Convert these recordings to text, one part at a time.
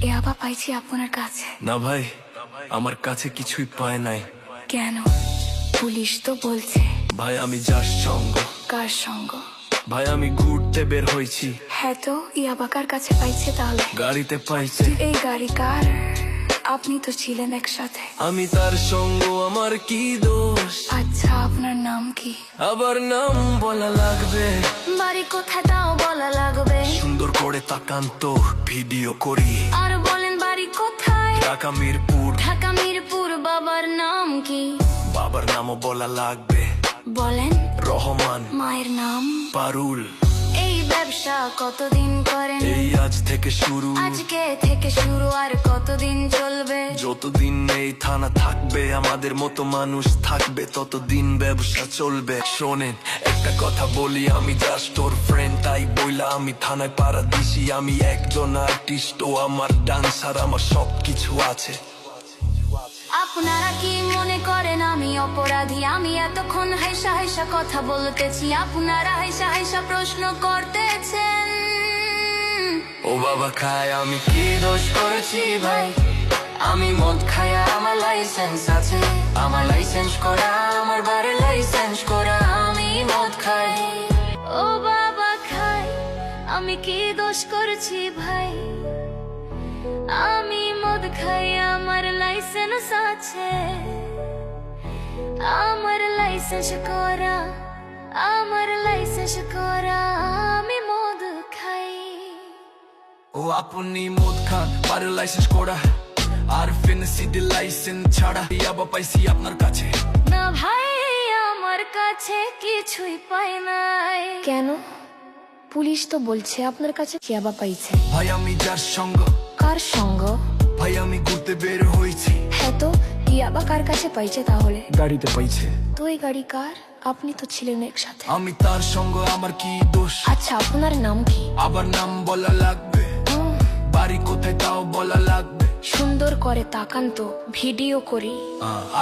ইয়াবা পাইছি আপনার কাছে। না ভাই, আমার কাছে কিছুই পায় নাই। কেন? পুলিশ তো বলছে। ভাই আমি যার সঙ্গ। কার সঙ্গ? ভাই আমি ঘুরতে বের হয়েছি। হ্যাঁ তো ইয়াবা কার কাছে পাইছে তাহলে? গাড়িতে পাইছে। এই গাড়ি কার? আপনি তো ছিলেন একসাথে। আমি তার সঙ্গ, আমার কি দোষ? আচ্ছা আপনার নাম কি? আবার নাম বলা লাগবে? বাড়ি কোথায় তাও বলা লাগবে? সুন্দর করে তাকান তো, ভিডিও করি। আর বলেন বাড়ি কোথায়? ঢাকা মিরপুর। ঢাকা মিরপুর। বাবার নাম কি? বাবার নামও বলা লাগবে। বলেন। রহমান। মায়ের নাম? পারুল। এই ব্যবসা কতদিন করেন? এই আজ থেকে শুরু। আজকে থেকে শুরু, আর কতদিন চলবে? যতদিন এই থানা থাকবে, আমাদের মতো মানুষ থাকবে, ততদিন ব্যবসা চলবে। শোনেন একটা কথা বলি, আমি জাস্ট ওর ফ্রেন্ড, তাই বইলা আমি থানায় পাড়া দিছি। আমি একজন আর্টিস্ট, ও আমার ডান্সার, আমার সবকিছু আছে। আপনারা কি মনে করেন আমি অপরাধী? আমি এতক্ষণ হাইসা হাইসা কথা বলতেছি, আপনারা হাইসা হাইসা প্রশ্ন করতেছেন। ও বাবা খায়, আমি কি দোষ করেছি ভাই? আমি মদ খাই, আমার লাইসেন্স আছে। আমার লাইসেন্স করা, আমার বাড়ির লাইসেন্স করা। আমি মদ খাই। ও বাবা খাই, আমি কি দোষ করেছি ভাই? আমি মদ খাই, আমার লাইসেন্স আছে। আমার লাইসেন্স করা, আমার লাইসেন্স করা। আমি মদ খাই। ও আপনি মদ খান, বাড়ির লাইসেন্স করা, আর ফেন্সিডি লাইসেন্স ছাড়া ইয়াবা পাইছি আপনার কাছে। না ভাই, আমার কাছে কিছুই পাই নাই। কেন? পুলিশ তো বলছে আপনার কাছে ইয়াবা পাইছে। ভাই আমি যার সঙ্গ। কার সঙ্গ? ভাই আমি ঘুরতে বের হয়েছি। হ্যাঁ তো ইয়াবা কার কাছে পাইছে তাহলে? গাড়িতে পাইছে। তো এই গাড়ি কার? আপনি তো ছিলেন একসাথে। আমি তার সঙ্গ, আমার কি দোষ? আচ্ছা আপনার নাম কি? আবার নাম বলা লাগবে? বাড়ি কোথায় তাও বলা লাগবে? সুন্দর করে তাকান তো, ভিডিও করি।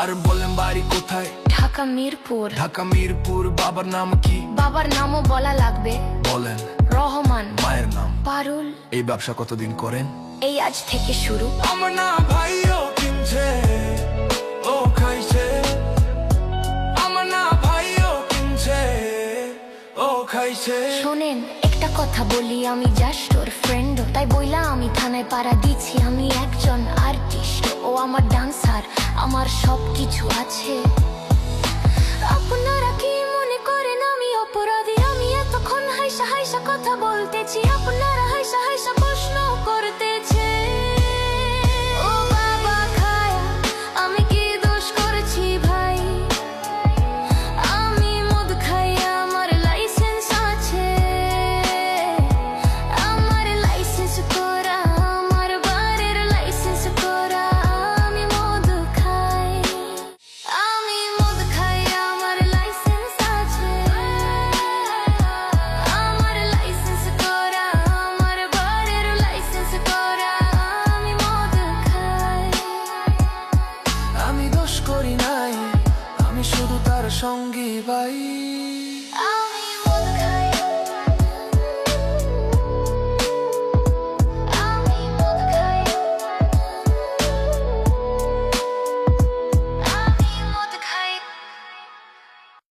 আর বলেন বাড়ি কোথায়? ঢাকা মিরপুর। ঢাকা মিরপুর। বাবার নাম কি? বাবার নামও বলা লাগবে। বলেন। রহমান। মায়ের নাম? পারুল। এই ব্যবসা কতদিন করেন? এই আজ থেকে শুরু। আমার না ভাই, ও কিনছে, ও খাইছে। আমার না ভাই, ও কিনছে, ও খাইছে। শোনেন একটা কথা বলি, আমি জাস্ট ওর ফ্রেন্ড, তাই বইলা আমি থানায় পাড়া দিচ্ছি। আমি একজন আর্টিস্ট, ও আমার ডান্সার, আমার সবকিছু আছে। আপনারা কি মনে করেন আমি অপরাধী? আমি এতক্ষণ হাইসা হাইসা কথা বলতেছি, আপনারা